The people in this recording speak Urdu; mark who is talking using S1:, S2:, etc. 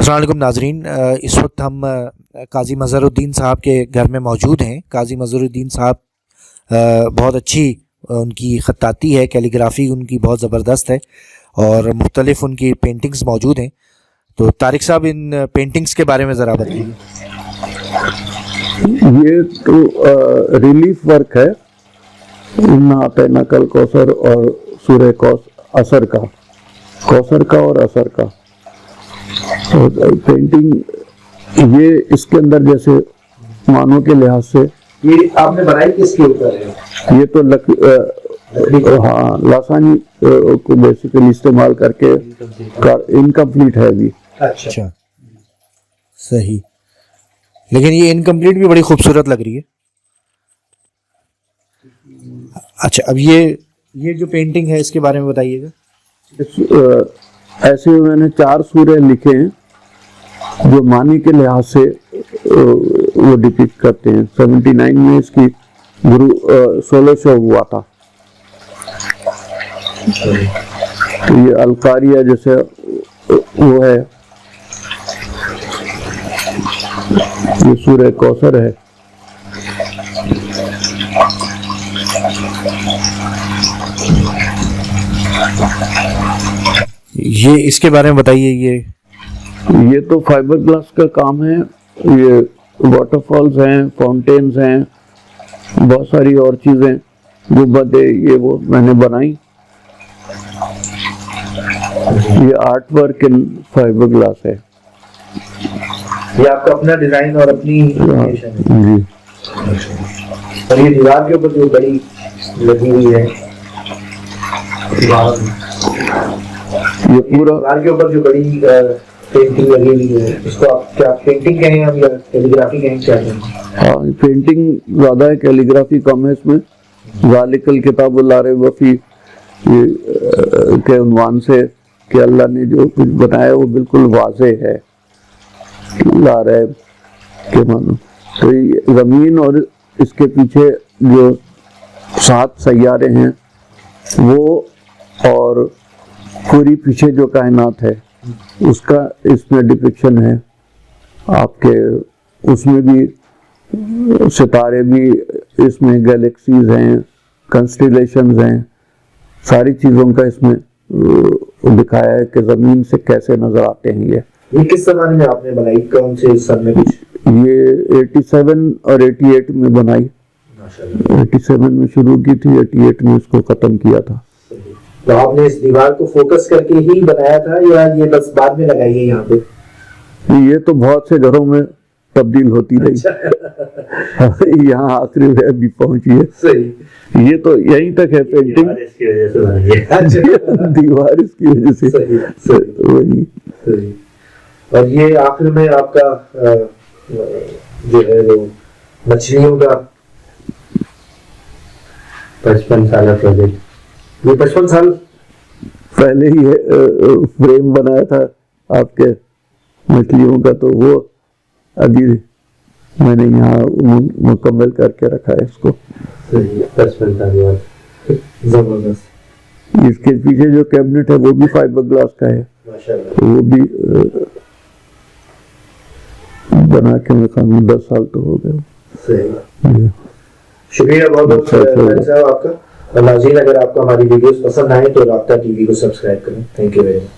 S1: السلام علیکم ناظرین، اس وقت ہم قاضی مظہر الدین صاحب کے گھر میں موجود ہیں۔ قاضی مظہر الدین صاحب بہت اچھی ان کی خطاطی ہے، کیلیگرافی ان کی بہت زبردست ہے اور مختلف ان کی پینٹنگز موجود ہیں۔ تو طارق صاحب ان پینٹنگز کے بارے میں ذرا بتائیے۔
S2: یہ تو ریلیف ورک ہے، اِنَّا کل کوثر اور سورہ اثر کا، کوثر کا اور اثر کا پینٹنگ۔ یہ اس کے اندر جیسے معنوں کے لحاظ سے
S1: یہ آپ نے بنائی کس کے اوپر ہے؟
S2: یہ تو لاسانی کو بیسیکلی استعمال کر کے انکمپلیٹ ہے ابھی۔
S1: اچھا صحیح، لیکن یہ انکمپلیٹ بھی بڑی خوبصورت لگ رہی ہے۔ اچھا، اب یہ جو پینٹنگ ہے اس کے بارے میں بتائیے گا۔
S2: ایسے میں نے 4 سورے لکھے ہیں جو معنی کے لحاظ سے وہ ڈپکٹ کرتے ہیں۔ 79 میں اس کی سولو شو ہوا تھا۔ تو یہ القاریہ جیسے وہ ہے، یہ سورہ کوثر ہے۔
S1: یہ اس کے بارے میں بتائیے۔
S2: یہ تو فائبر گلاس کا کام ہے۔ یہ واٹر فالز ہیں، فاؤنٹینز ہیں، بہت ساری اور چیزیں جو بدے یہ وہ میں نے بنائی۔ یہ art work in fibre glass ہے۔
S1: یہ آپ کا اپنا ڈیزائن اور اپنی
S2: جی۔
S1: اور یہ دیوار کے اوپر جو بڑی لگی ہوئی ہے،
S2: یہ پورا
S1: دیوار کے اوپر جو بڑی پینٹنگ لگی ہوئی ہے، اس کو آپ کیا پینٹنگ کہیں ہم یا کیلیگرافی کہیں، کیا کہیں؟
S2: ہاں، پینٹنگ زیادہ ہے، کیلیگرافی کم ہے اس میں۔ ذالک الکتاب لا ریب فیہ کے عنوان سے کہ اللہ نے جو کچھ بنایا وہ بالکل واضح ہے، لا ریب کے معنی۔ تو یہ زمین اور اس کے پیچھے جو 7 سیارے ہیں وہ، اور پوری پیچھے جو کائنات ہے اس کا اس میں ڈپکشن ہے آپ کے۔ اس میں بھی ستارے بھی، اس میں گیلیکسیز ہیں، کنسٹیلیشنز ہیں، ساری چیزوں کا اس میں دکھایا ہے کہ زمین سے کیسے نظر آتے ہیں۔
S1: یہ کس زمانے میں آپ نے بنائی، کون سے سن میں؟ کچھ
S2: یہ 87 اور 88 میں بنائی۔ 87 میں شروع کی تھی، 88 میں اس کو ختم کیا تھا۔
S1: تو آپ نے اس دیوار کو فوکس کر کے ہی بنایا تھا یا یہ بس بعد میں لگائی ہے یہاں پہ؟
S2: یہ تو بہت سے گھروں میں تبدیل ہوتی رہی، یہاں آخری میں ابھی پہنچی ہے۔
S1: صحیح،
S2: یہ تو یہیں تک ہے پینٹنگ، دیوار اس کی وجہ سے وہی۔
S1: اور یہ آخر میں آپ کا جو ہے وہ مچھلیوں کا 55 سالہ پروجیکٹ، یہ 55 سال
S2: پہلے ہی فریم بنایا تھا آپ کے مچھلیوں کا، تو وہ ابھی میں نے یہاں مکمل کر کے رکھا ہے اس کو۔
S1: 55 سال بعد زبردست۔
S2: اس کے پیچھے جو کیبنٹ ہے وہ بھی فائبر گلاس کا ہے، وہ بھی بنا کے میرے خیال میں 10 سال تو ہو گئے۔
S1: صحیح، شکریہ بہت بہت صاحب آپ کا۔ اور ناظرین، اگر آپ کو ہماری ویڈیوز پسند آئیں تو رابطہ ٹی وی کو سبسکرائب کریں۔ Thank you very much.